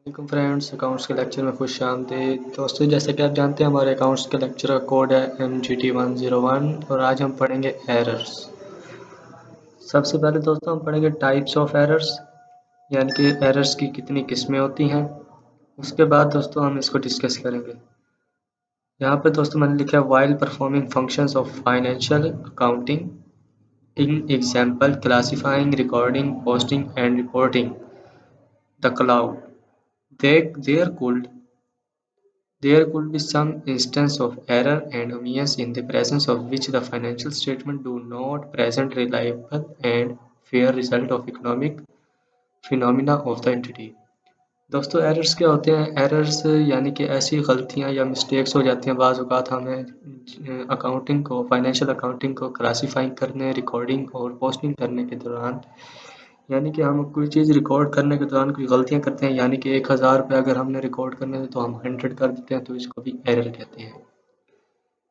Welcome friends, accounts के lecture में खुश आमदीद। दोस्तों, जैसे कि आप जानते हैं हमारे अकाउंट्स के लेक्चर का कोड है MGT101 और आज हम पढ़ेंगे एरर्स। सबसे पहले दोस्तों हम पढ़ेंगे टाइप्स ऑफ एरर्स, यानी कि एरर्स की कितनी किस्में होती हैं। उसके बाद दोस्तों हम इसको डिस्कस करेंगे। यहाँ पे दोस्तों मैंने लिखा है while performing functions of financial accounting in example classifying, recording, posting and reporting the cloud there could be some instance of error and omissions in the presence of which the financial statement do not present reliable and fair result of economic phenomena of the entity। दोस्तों errors क्या होते हैं? Errors यानी कि ऐसी गलतियां या mistakes हो जाती हैं। बाज़ औक़ात हमें अकाउंटिंग को, फाइनेंशियल अकाउंटिंग को क्लासीफाइंग करने, रिकॉर्डिंग और पोस्टिंग करने के दौरान, यानी कि हम कोई चीज़ रिकॉर्ड करने के दौरान कोई गलतियाँ करते हैं, यानी कि 1000 रुपये अगर हमने रिकॉर्ड करने थे तो हम 100 कर देते हैं, तो इसको भी एरर कहते हैं।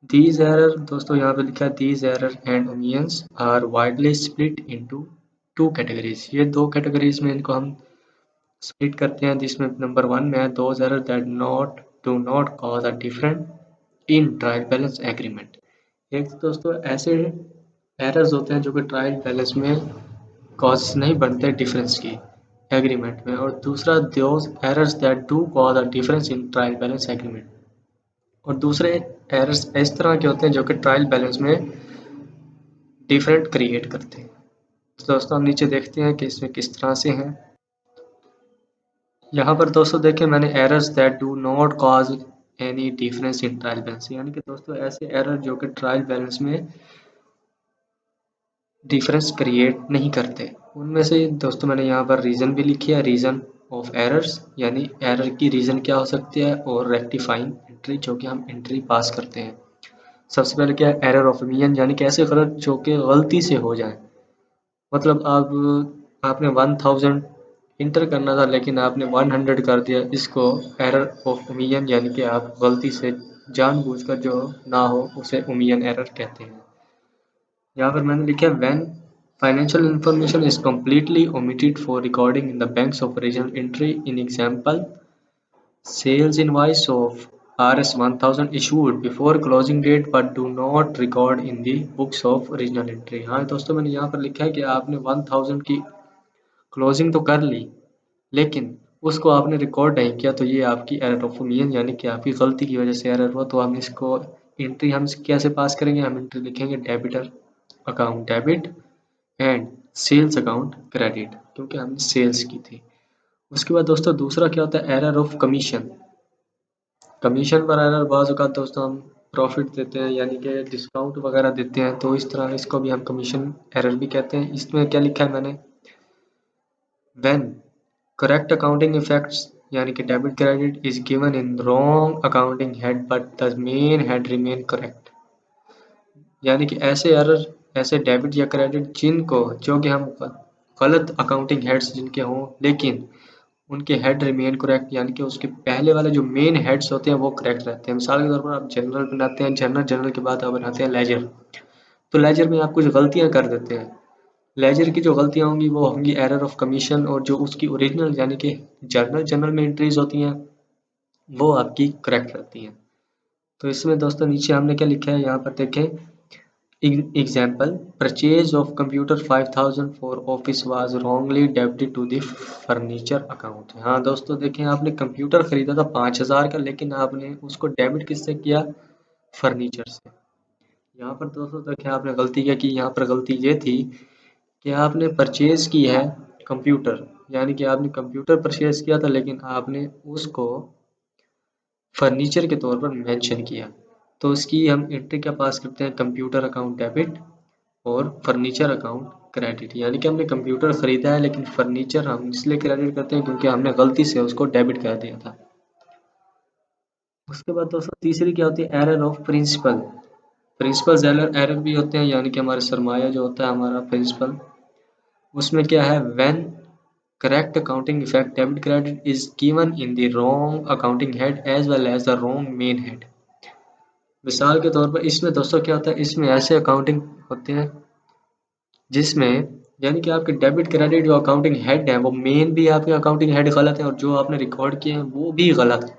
दीज एरर दोस्तों यहाँ पे लिखा है these error and omissions are widely split into two categories. ये दो कैटेगरीज में इनको हम स्प्लिट करते हैं, जिसमें नंबर 1 में है those error that do not cause a different in trial balance agreement. एक तो दोस्तों ऐसे एरर्स होते हैं जो कि ट्रायल बैलेंस में कॉज नहीं बनते डिफरेंस की एग्रीमेंट में, और दूसरा those errors that do cause a difference in trial balance agreement. और दूसरे एरर्स इस तरह के होते हैं जो कि ट्रायल बैलेंस में डिफरेंट क्रिएट करते हैं। तो दोस्तों हम नीचे देखते हैं कि इसमें किस तरह से हैं। यहाँ पर दोस्तों देखें मैंने errors that do not cause any difference in trial balance, यानी कि दोस्तों ऐसे एरर जो कि ट्रायल बैलेंस में डिफरेंस क्रिएट नहीं करते। उनमें से दोस्तों मैंने यहाँ पर रीज़न भी लिखी है, रीज़न ऑफ एरर्स, यानी एरर की रीज़न क्या हो सकती है, और रेक्टिफाइंग एंट्री जो कि हम एंट्री पास करते हैं। सबसे पहले क्या है एरर ऑफ ओमिशन, यानी कि ऐसे गलत जो कि गलती से हो जाए। मतलब आपने 1000 इंटर करना था लेकिन आपने 100 कर दिया, इसको एरर ऑफ ओमिशन यानी कि आप गलती से जानबूझकर जो ना हो उसे ओमिशन एरर कहते हैं। यहाँ पर मैंने लिखा है when financial information is completely omitted for recording in the banks of original entry in example sales invoice of Rs 1000 issued before closing date but do not record in the books of original entry। हाँ दोस्तों मैंने यहाँ पर लिखा है कि आपने 1000 की क्लोजिंग तो कर ली लेकिन उसको आपने रिकॉर्ड नहीं किया, तो ये आपकी एरर ऑफ ओमिशन यानी कि आपकी गलती की वजह से एरर हुआ। तो हम इसको एंट्री हम कैसे पास करेंगे? हम एंट्री लिखेंगे debtor account debit and sales account credit, क्योंकि हमने सेल्स की थी। उसके बाद दोस्तों दूसरा क्या होता है एरर ऑफ कमीशन। कमीशन पर एरर बाज़ औक़ात दोस्तों हम प्रॉफिट देते हैं, यानी कि डिस्काउंट वगैरह देते हैं, तो इस तरह इसको भी हम कमीशन एरर भी कहते हैं। इसमें क्या लिखा है मैंने, व्हेन करेक्ट अकाउंटिंग इफेक्ट्स यानी कि debit credit is given in wrong accounting head but the main head remain correct, यानी कि ऐसे एरर, ऐसे डेबिट या क्रेडिट जिनको जो कि हम गलत अकाउंटिंग हेड्स जिनके हों लेकिन उनके हेड रिमेन करेक्ट, यानी कि उसके पहले वाले जो मेन हेड्स होते हैं वो करेक्ट रहते हैं। मिसाल के तौर पर आप जनरल बनाते हैं, जनरल के बाद आप बनाते हैं लेजर, तो लेजर में आप कुछ गलतियां कर देते हैं। लेजर की जो गलतियां होंगी वो होंगी एरर ऑफ कमीशन, और जो उसकी ओरिजिनल यानी कि जनरल में एंट्रीज होती हैं वो आपकी करेक्ट रहती हैं। तो इसमें दोस्तों नीचे हमने क्या लिखा है, यहाँ पर देखें example purchase of computer 5000 for office was wrongly debited to the furniture account. हाँ दोस्तों देखें आपने कंप्यूटर खरीदा था 5000 का, लेकिन आपने उसको डेबिट किससे किया? फर्नीचर से। यहाँ पर दोस्तों देखें आपने गलती क्या की, यहाँ पर गलती ये थी कि आपने परचेज की है कंप्यूटर, यानी कि आपने कंप्यूटर परचेज किया था लेकिन आपने उसको फर्नीचर के तौर पर मेंशन किया। तो इसकी हम एंट्री क्या पास करते हैं, कंप्यूटर अकाउंट डेबिट और फर्नीचर अकाउंट क्रेडिट, यानी कि हमने कंप्यूटर खरीदा है लेकिन फर्नीचर हम इसलिए क्रेडिट करते हैं क्योंकि हमने गलती से उसको डेबिट कर दिया था। उसके बाद दोस्तों तीसरी क्या होती है error of principle. Principle error भी होते हैं, यानी कि हमारे सरमाया जो होता है हमारा प्रिंसिपल, उसमें क्या है when correct accounting effect debit credit is given in the wrong accounting head as well as the wrong main head. मिसाल के तौर पर इसमें दोस्तों क्या होता है, इसमें ऐसे अकाउंटिंग होते हैं जिसमें यानी कि आपके डेबिट क्रेडिट जो अकाउंटिंग हेड है वो मेन भी आपके अकाउंटिंग हेड गलत है और जो आपने रिकॉर्ड किए हैं वो भी गलत है।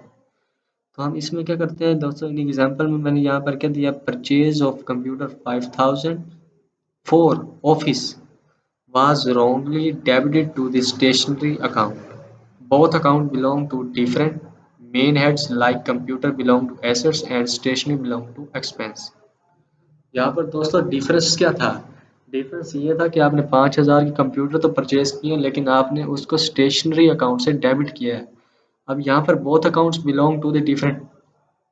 तो हम इसमें क्या करते हैं दोस्तों, इन एग्जांपल में मैंने यहाँ पर क्या दिया, purchase of computer 5000 for office was wrongly debited to the stationery account. Both accounts belong to different main heads, like computer belong to assets and stationery belong to expense. यहाँ पर दोस्तों डिफरेंस क्या था? डिफरेंस ये था कि आपने 5000 के कंप्यूटर तो परचेज किए लेकिन आपने उसको स्टेशनरी अकाउंट से डेबिट किया है। अब यहाँ पर both accounts belong to the different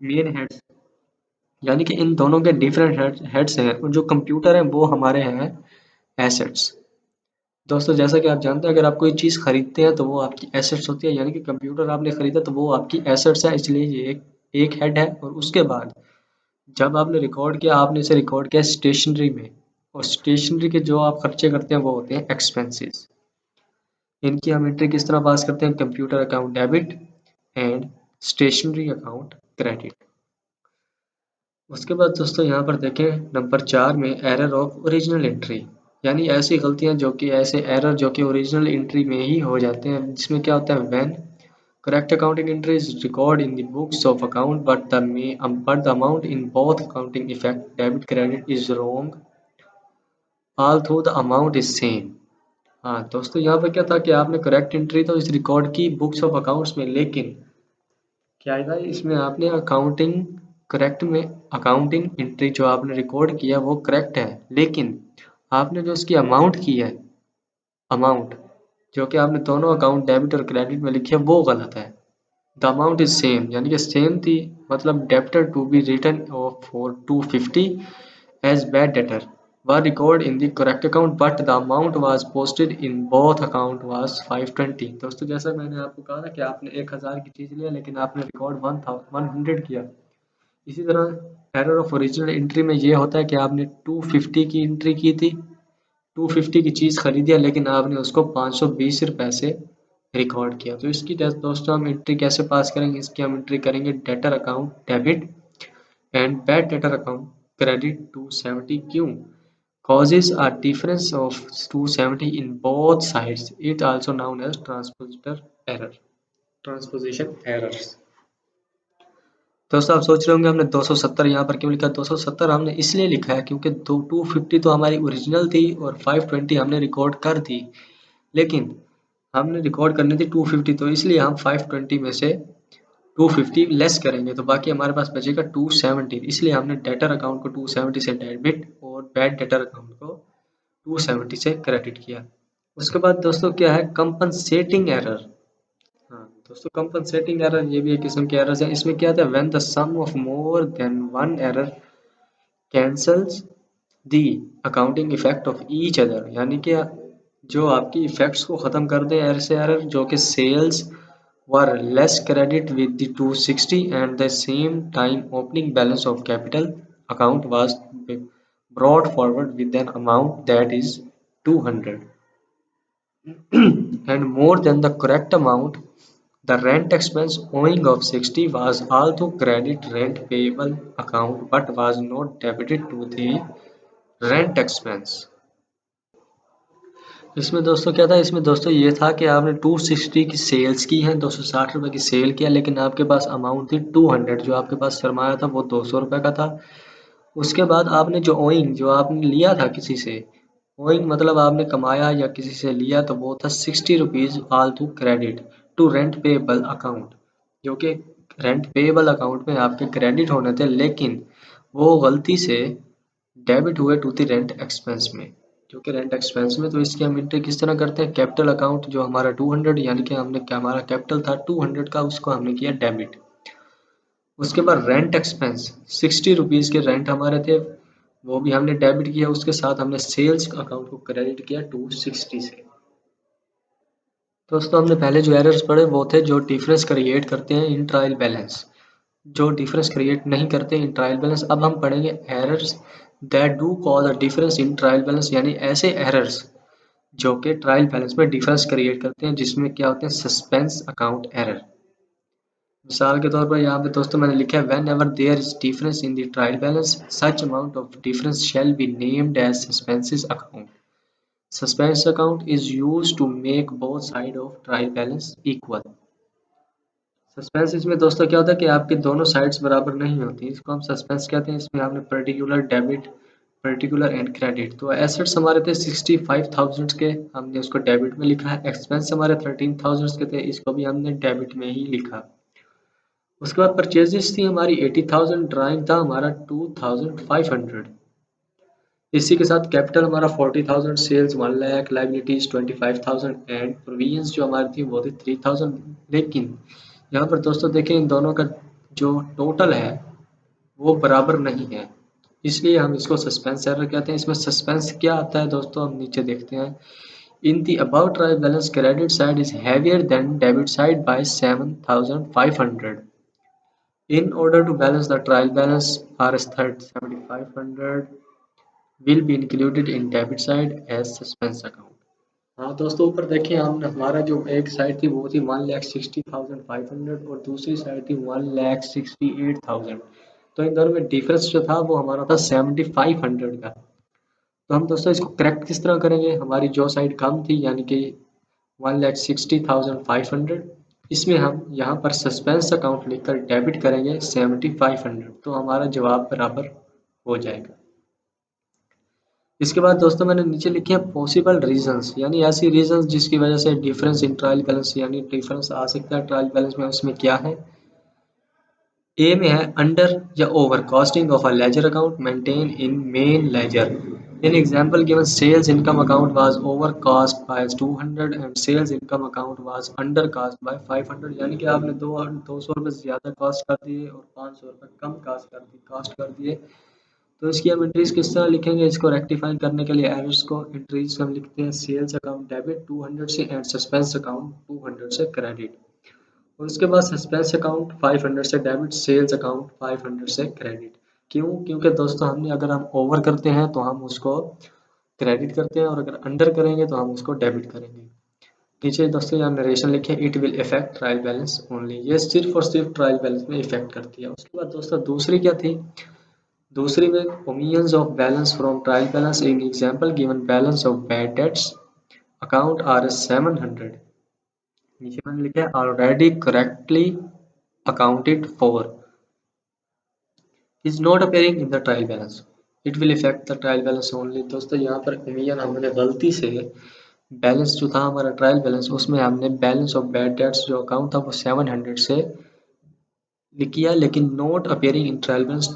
main heads, यानी कि इन दोनों के डिफरेंट हेड्स हैं और जो कंप्यूटर है वो हमारे हैं एसेट्स। दोस्तों जैसा कि आप जानते हैं अगर आप कोई चीज़ खरीदते हैं तो वो आपकी एसेट्स होती है, यानी कि कंप्यूटर आपने खरीदा तो वो आपकी एसेट्स है, इसलिए ये एक हेड है। और उसके बाद जब आपने रिकॉर्ड किया, आपने इसे रिकॉर्ड किया स्टेशनरी में, और स्टेशनरी के जो आप खर्चे करते हैं वो होते हैं एक्सपेंसेस। इनकी हम एंट्री किस तरह पास करते हैं, computer account debit and stationery account credit. उसके बाद दोस्तों यहाँ पर देखें नंबर 4 में एरर ऑफ ओरिजिनल एंट्री, यानी ऐसी गलतियाँ जो कि ऐसे एरर जो कि ओरिजिनल एंट्री में ही हो जाते हैं, जिसमें क्या होता है, when correct accounting entry is record in the books of account but the amount in both accounting effect debit credit is wrong although the amount is same. हाँ दोस्तों यहाँ पर क्या था कि आपने करेक्ट एंट्री तो इस रिकॉर्ड की बुक्स ऑफ अकाउंट्स में, लेकिन क्या है भाई, इसमें आपने अकाउंटिंग करेक्ट में अकाउंटिंग एंट्री जो आपने रिकॉर्ड किया वो करेक्ट है, लेकिन आपने जो इसकी अमाउंट की है, अमाउंट जो कि आपने दोनों अकाउंट डेबिट और क्रेडिट में लिखी है वो गलत है। द अमाउंट इज सेम, यानी कि सेम थी, मतलब debtor to be written off for 250 as bad debtor were record in the correct account but the amount was posted in both account was 520। दोस्तों जैसा मैंने आपको कहा था कि आपने 1000 की चीज़ लिया लेकिन आपने रिकॉर्ड 100 किया। इसी तरह एरर ऑफ ओरिजिनल एंट्री में ये होता है कि आपने 250 की एंट्री की थी, 250 की चीज़ खरीदी है लेकिन आपने उसको 520 रुपए से रिकॉर्ड किया। तो इसकी दोस्तों हम एंट्री कैसे पास करेंगे, इसकी हम एंट्री करेंगे debtor account debit and bad debtor account credit 270। क्यों? causes a difference of 270 in both sides, it also known as transposition errors। दोस्तों आप सोच रहे होंगे हमने 270 यहाँ पर क्यों लिखा। 270 हमने इसलिए लिखा है क्योंकि 250 तो हमारी ओरिजिनल थी और 520 हमने रिकॉर्ड कर दी, लेकिन हमने रिकॉर्ड करनी थी 250, तो इसलिए हम 520 में से 250 लेस करेंगे तो बाकी हमारे पास बचेगा 270, इसलिए हमने डेटर अकाउंट को 270 से डेबिट और बैड डेटर अकाउंट को 270 से क्रेडिट किया। उसके बाद दोस्तों क्या है, कंपनसेटिंग एरर। हाँ दोस्तों कंपनसेटिंग एरर ये भी एक किस्म के एरर्स है। इसमें क्या था, when the sum of more than one error cancels the accounting effect of each other, यानी कि जो आपकी इफेक्ट्स को ख़त्म कर दे ऐसे एरर, जो कि sales were less credit with the 260 and the same time opening balance of capital account was brought forward with an amount that is 200 and more than the correct amount. The rent expense owing of 60 was also credit rent payable account but was not debited to the rent expense। इसमें दोस्तों क्या था, इसमें दोस्तों ये था कि आपने 260 की सेल्स की है, 260 रुपए की सेल किया, लेकिन आपके पास अमाउंट थी 200, जो आपके पास सरमाया था वो 200 रुपए का था। उसके बाद आपने जो ओइंग जो आपने लिया था किसी से, ओइंग मतलब आपने कमाया या किसी से लिया, तो वो था 60 रुपीज़ फालतू credit to rent payable account, जो कि रेंट पेएबल अकाउंट में आपके क्रेडिट होने थे, लेकिन वो गलती से डेबिट हुए टू द रेंट एक्सपेंस में, जो कि रेंट एक्सपेंस में। तो इसकी हम एंट्री किस तरह करते हैं, कैपिटल अकाउंट जो हमारा 200, यानी कि हमने क्या, हमारा कैपिटल था 200 का, उसको हमने किया डेबिट। उसके बाद रेंट एक्सपेंस 60 रुपीज़ के रेंट हमारे थे, वो भी हमने डेबिट किया, उसके साथ हमने सेल्स अकाउंट को क्रेडिट किया 260 से। दोस्तों हमने पहले जो एरर्स पढ़े वो थे जो डिफरेंस क्रिएट करते हैं इन ट्रायल बैलेंस, जो डिफरेंस क्रिएट नहीं करते इन ट्रायल बैलेंस। अब हम पढ़ेंगे errors that do cause a difference in trial balance, यानी ऐसे एरर्स जो कि ट्रायल बैलेंस में डिफरेंस क्रिएट करते हैं, जिसमें क्या होते हैं, सस्पेंस अकाउंट एरर। मिसाल के तौर पर यहाँ पे दोस्तों मैंने लिखा है, whenever there is difference in the trial balance such amount of difference shall be named as suspenses account. Suspense account is use to make both side of trial balance equal. Suspense इसमें दोस्तों क्या होता है कि आपके दोनों sides बराबर नहीं होती, इसको हम सस्पेंस कहते हैं। इसमें हमने particular debit, particular and credit, तो एसेट्स हमारे थे 65,000 के, हमने उसको डेबिट में लिखा है। एक्सपेंस हमारे 13,000 के थे, इसको भी हमने डेबिट में ही लिखा। उसके बाद परचेजेस थी हमारी 80,000, ड्राइंग था हमारा 2,500। इसी के साथ कैपिटल हमारा 40,000, sales 1 lakh, liabilities 25,000 and provisions जो हमारी थी वो थी 3,000। लेकिन यहाँ पर दोस्तों देखें इन दोनों का जो टोटल है वो बराबर नहीं है, इसलिए हम इसको सस्पेंस एरर कहते हैं। इसमें सस्पेंस क्या आता है दोस्तों, हम नीचे देखते हैं। In the about trial balance credit side is heavier than debit side by 7,500। In order to balance the trial balance, Rs 7,500 will be included in debit side as suspense account। हाँ दोस्तों ऊपर देखिए हमने हमारा जो एक साइड थी वो थी 1,60,500 और दूसरी साइड थी 1,68,000। तो इन दोनों में डिफरेंस जो था वो हमारा था 7,500 का। तो हम दोस्तों इसको करेक्ट किस तरह करेंगे, हमारी जो साइड कम थी यानी कि 1,60,500, इसमें हम यहाँ पर सस्पेंस अकाउंट लिखकर डेबिट करेंगे 7,500, तो हमारा जवाब बराबर हो जाएगा। इसके बाद दोस्तों मैंने नीचे लिखे हैं पॉसिबल रीजंस, यानी ऐसी रीजंस जिसकी वजह से डिफरेंस इन ट्रायल बैलेंस यानी डिफरेंस आ सकता है ट्रायल बैलेंस में। उसमें क्या है, ए में है अंडर या over costing of a ledger account maintain in main ledger. In example given sales income account was over cost by 200 and sales income account was under cost by 500, यानी कि आपने 200 रुपये ज़्यादा कॉस्ट कर दिए और 500 रुपये कम कॉस्ट कर दिए। तो इसकी हम एंट्रीज किस तरह लिखेंगे, इसको रेक्टिफाई करने के लिए एरर्स को एंट्रीज हम लिखते हैं सेल्स अकाउंट डेबिट 200 से एंड सस्पेंस अकाउंट 200 से क्रेडिट। और उसके बाद सस्पेंस अकाउंट 500 से डेबिट, सेल्स अकाउंट 500 से क्रेडिट। क्यों, क्योंकि दोस्तों हमने अगर हम ओवर करते हैं तो हम उसको क्रेडिट करते हैं और अगर अंडर करेंगे तो हम उसको डेबिट करेंगे। नीचे दोस्तों यहाँ नरेशन लिखे it will effect trial balance only, ये सिर्फ और सिर्फ ट्रायल बैलेंस में इफेक्ट करती है। उसके बाद दोस्तों दूसरी क्या थी, दूसरी में omissions of balance from trial balance in example given balance of bad debts account are 700। नीचे मैंने लिखा है already correctly accounted for is not appearing in the trial balance, it will effect the trial balance only. दोस्तों यहाँ पर ओमियन हमने गलती से बैलेंस जो था हमारा ट्रायल बैलेंस उसमें हमने बैलेंस ऑफ बैड डेट्स जो अकाउंट था वो 700 से किया, लेकिन not appearing in trial balance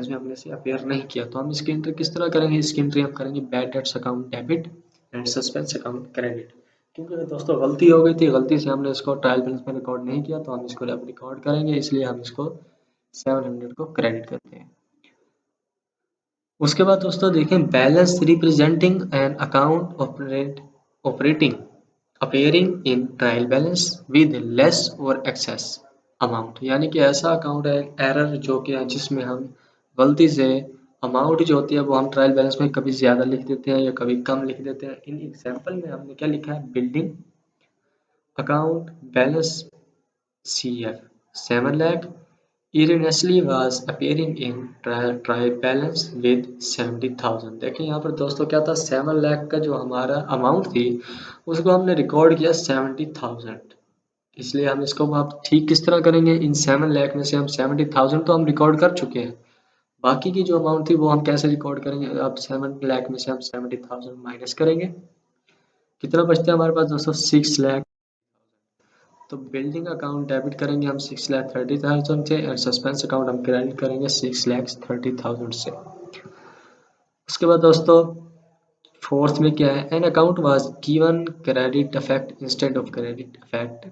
में हमने से अपेयर नहीं किया। तो हम इसकी एंट्री किस तरह करेंगे, इसकी एंट्री हम करेंगे bad debts account debit and suspense account credit. क्योंकि दोस्तों गलती हो गई थी, गलती से हमने इसको ट्रायल बैलेंस में रिकॉर्ड नहीं किया, तो हम इसको अब रिकॉर्ड करेंगे, इसलिए हम इसको 700 को क्रेडिट करते हैं। उसके बाद दोस्तों देखें balance representing an account operating appearing in trial balance with less और एक्सेस अमाउंट, यानी कि ऐसा अकाउंट है एरर जो कि है जिसमें हम गलती से अमाउंट जो होती है वो हम ट्रायल बैलेंस में कभी ज़्यादा लिख देते हैं या कभी कम लिख देते हैं। इन एग्जांपल में हमने क्या लिखा है, building account balance CF 7 lakh erroneously was appearing in trial balance with 70,000। देखिए यहाँ पर दोस्तों क्या था, 7 लाख का जो हमारा अमाउंट थी उसको हमने रिकॉर्ड किया 70,000, इसलिए हम इसको आप ठीक किस तरह करेंगे, इन 7 लाख में से हम 70,000 तो हम रिकॉर्ड कर चुके हैं, बाकी की जो अमाउंट थी वो हम कैसे रिकॉर्ड करेंगे। अब 7 लाख में से हम 70,000 माइनस करेंगे, कितना बचता है हमारे पास दोस्तों 6 लाख। तो बिल्डिंग अकाउंट डेबिट करेंगे हम 6,30,000 से और सस्पेंस अकाउंट हम क्रेडिट करेंगे 6,30,000 से। उसके बाद दोस्तों फोर्थ में क्या है, an account was given credit effect instead of credit effect,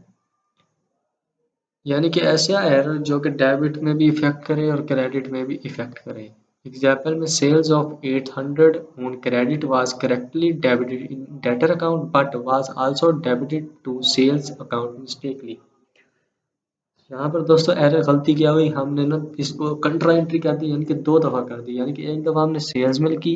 यानी कि ऐसा एरर जो कि डेबिट में भी इफेक्ट करे और क्रेडिट में भी इफेक्ट करे। एग्जाम्पल में sales of 800 on credit was correctly debited in debtor account but was also debited to sales account mistakenly. यहाँ पर दोस्तों एरर गलती क्या हुई, हमने ना इसको कंट्रा एंट्री कर दी, यानी कि 2 दफ़ा कर दी, यानी कि एक दफ़ा हमने सेल्स में की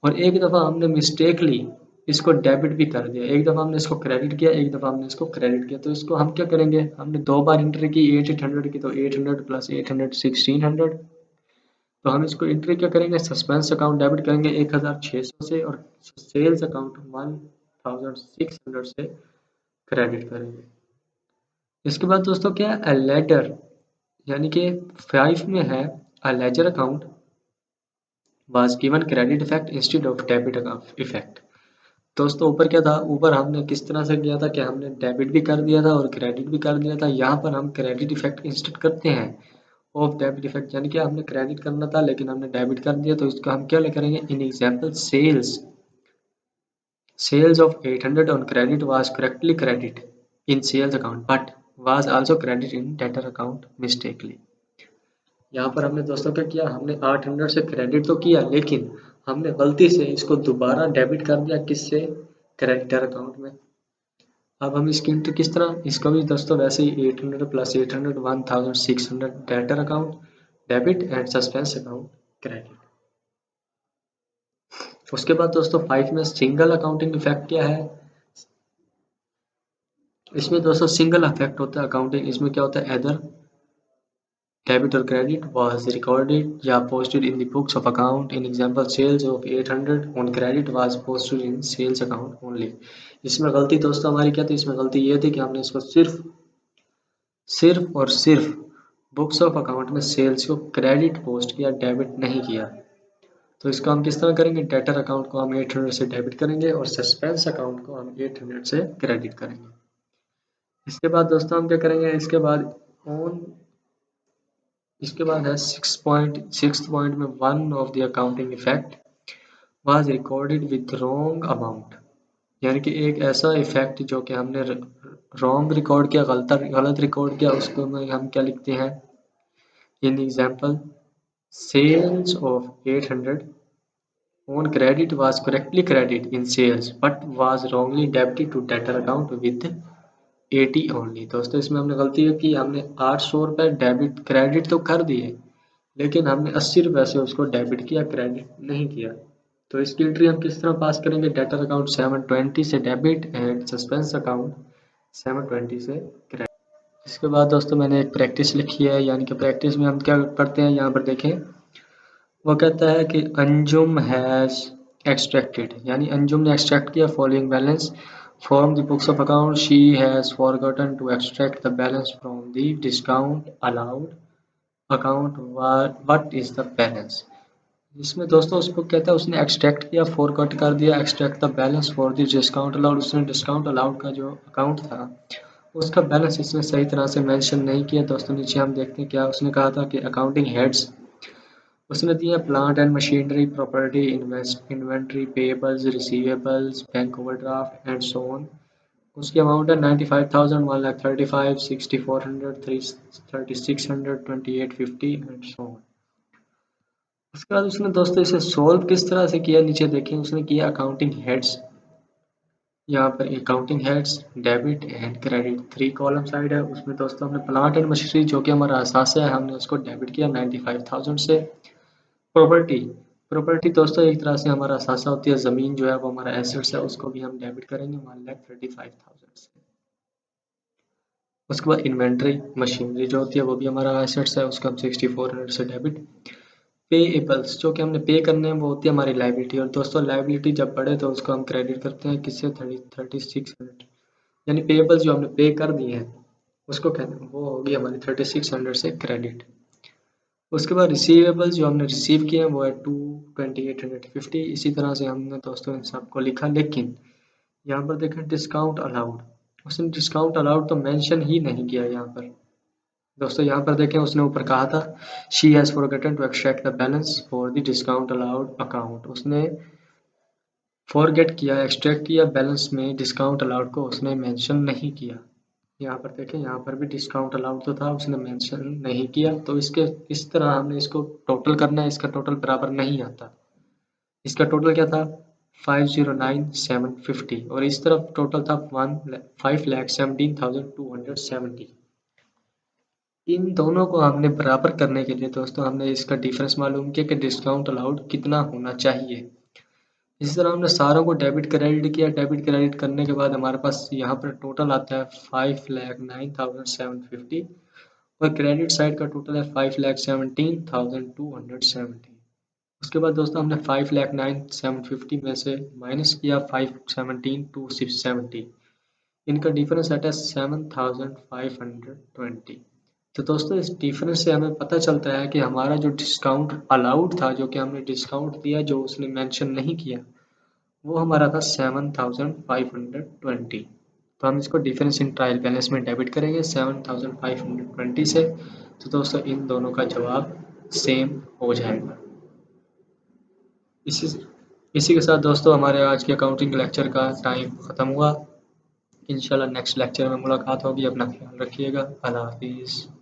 और एक दफ़ा हमने मिस्टेकली इसको डेबिट भी कर दिया। एक दफ़ा हमने इसको क्रेडिट किया, एक दफ़ा हमने इसको क्रेडिट किया। तो इसको हम क्या करेंगे, हमने 2 बार एंट्री की 800 की, तो 800 प्लस 800 1600, तो हम इसको एंट्री क्या करेंगे, सस्पेंस अकाउंट डेबिट करेंगे 1600 से और सेल्स अकाउंट 1600 से क्रेडिट करेंगे। इसके बाद दोस्तों क्या है, लेटर यानी कि 5 में है a ledger account was given credit effect instead of debit effect. दोस्तों ऊपर क्या था, ऊपर हमने किस तरह से किया था कि हमने डेबिट भी कर दिया था और क्रेडिट भी कर दिया था। यहाँ पर हम क्रेडिट इफेक्ट इंस्टेड करते हैं ऑफ डेबिट इफेक्ट, यानी कि हमने क्रेडिट करना था लेकिन हमने डेबिट कर दिया, तो इसका हम क्या करेंगे, in example sales of 800 on credit was correctly credit in sales account but was also credit in debtor account mistakenly. यहाँ पर हमने दोस्तों क्या किया, हमने 800 से क्रेडिट तो किया लेकिन हमने गलती से इसको दोबारा डेबिट कर दिया, किससे, क्रेडिटर अकाउंट में। अब हम इसकी एंट्री किस तरह, इसको भी दोस्तों वैसे ही 800 plus 800 1600 debtor account debit and suspense account credit. उसके बाद दोस्तों 5 में सिंगल अकाउंटिंग इफेक्ट क्या है, इसमें दोस्तों सिंगल इफेक्ट होता है अकाउंटिंग। इसमें क्या होता है, एदर डेबिट और क्रेडिट वाज रिकॉर्डेड या posted in the books of account in example sales of 800 on credit was posted in sales account only. इसमें गलती दोस्तों हमारी क्या थी, इसमें गलती ये थी कि हमने इसको सिर्फ और सिर्फ बुक्स ऑफ अकाउंट में सेल्स को क्रेडिट पोस्ट किया, डेबिट नहीं किया। तो इसको हम किस तरह करेंगे, डेटर अकाउंट को हम 800 से डेबिट करेंगे और सस्पेंस अकाउंट को हम 800 से क्रेडिट करेंगे। इसके बाद दोस्तों हम क्या करेंगे, इसके बाद है 6 पॉइंट में one of the accounting effect was recorded with wrong amount, यानी कि एक ऐसा इफेक्ट जो कि हमने रॉन्ग रिकॉर्ड किया, गलत रिकॉर्ड किया, उसको हम क्या लिखते हैं, in example sales of 800 on credit was correctly credited in sales but was wrongly debited to debtor account with 80 only। दोस्तों इसमें हमने गलती ये की, हमने 800 रुपये डेबिट क्रेडिट तो कर दिए लेकिन हमने 80 रुपये से उसको डेबिट किया, क्रेडिट नहीं किया। तो इसकी एंट्री हम किस तरह पास करेंगे, डेटर अकाउंट 720 से डेबिट एंड सस्पेंस अकाउंट 720 से क्रेडिट। इसके बाद दोस्तों मैंने एक प्रैक्टिस लिखी है, यानी कि प्रैक्टिस में हम क्या करते हैं, यहाँ पर देखें, वो कहता है कि अंजुम हैज़ एक्सट्रैक्टेड, यानी अंजुम ने एक्सट्रैक्ट किया following balance from the books of account, she has forgotten to extract the balance from the discount allowed account, what is the balance. इसमें दोस्तों उसको कहता है उसने एक्सट्रैक्ट किया, फॉरगॉट कर दिया, extract the balance for the discount allowed, उसने डिस्काउंट अलाउड का जो अकाउंट था उसका बैलेंस इसने सही तरह से मेंशन नहीं किया। दोस्तों नीचे हम देखते हैं क्या उसने कहा था कि अकाउंटिंग हेड्स उसने दिया, plant and machinery, property, inventory, payables, receivables, bank overdraft and so on. उसकी अमाउंट है 95,000, 1,35,000, 6,400, 3,600, 2,850 एंड सो ऑन। उसके बाद उसने दोस्तों इसे सॉल्व किस तरह से किया, नीचे देखें उसने किया अकाउंटिंग हेड्स, यहाँ पर accounting heads debit and credit 3 column side है। उसमें दोस्तों हमने प्लांट एंड मशीनरी जो कि हमारा असासा है हमने उसको डेबिट किया 95,000 से। प्रॉपर्टी दोस्तों एक तरह से हमारा असासा होती है, ज़मीन जो है वो हमारा एसेट्स है, उसको भी हम डेबिट करेंगे 1,35,000 से। उसके बाद इन्वेंट्री मशीनरी जो होती है वो भी हमारा एसेट्स है, उसको हम 6,400 से डेबिट। पेएबल्स जो कि हमने पे करने हैं वो होती है हमारी लाइबिलिटी, और दोस्तों लाइबिलिटी जब बढ़े तो उसको हम क्रेडिट करते हैं किससे, 3600, यानी पेएबल्स जो हमने पे कर दिए हैं उसको कहते हैं वो होगी हमारी 3600 से क्रेडिट। उसके बाद रिसीवेबल्स जो हमने रिसीव किए हैं वो है 2,2850। इसी तरह से हमने दोस्तों इन सबको लिखा, लेकिन यहाँ पर देखें डिस्काउंट अलाउड, उसने डिस्काउंट अलाउड तो मेंशन ही नहीं किया यहाँ पर। दोस्तों यहाँ पर देखें उसने ऊपर कहा था she has forgotten to extract the balance for the discount allowed account, उसने फॉरगेट किया, एक्सट्रैक्ट किया बैलेंस में डिस्काउंट अलाउड को उसने मेंशन नहीं किया। यहाँ पर देखें यहाँ पर भी डिस्काउंट अलाउड तो था उसने मेंशन नहीं किया, तो इसके इस तरह हमने इसको टोटल करना है, इसका टोटल बराबर नहीं आता। इसका टोटल क्या था 509,750 और इस तरफ टोटल था 5,17,270। इन दोनों को हमने बराबर करने के लिए दोस्तों हमने इसका डिफरेंस मालूम किया कि डिस्काउंट अलाउड कितना होना चाहिए। इसी तरह हमने सारों को डेबिट क्रेडिट किया, डेबिट क्रेडिट करने के बाद हमारे पास यहाँ पर टोटल आता है 5,09,750 और क्रेडिट साइड का टोटल है 5,17,270। उसके बाद दोस्तों हमने 5,09,750 में से माइनस किया 517,270। इनका डिफरेंस आता है 7,520। तो दोस्तों इस डिफरेंस से हमें पता चलता है कि हमारा जो डिस्काउंट अलाउड था, जो कि हमने डिस्काउंट दिया, जो उसने मेंशन नहीं किया, वो हमारा था 7,520। तो हम इसको डिफरेंस इन ट्रायल बैलेंस में डेबिट करेंगे 7,520 से। तो दोस्तों इन दोनों का जवाब सेम हो जाएगा। इसी इसी के साथ दोस्तों हमारे आज के अकाउंटिंग लेक्चर का टाइम ख़त्म हुआ। इंशाल्लाह नेक्स्ट लेक्चर में मुलाकात होगी। अपना ख्याल रखिएगा। अल्लाह हाफिज़।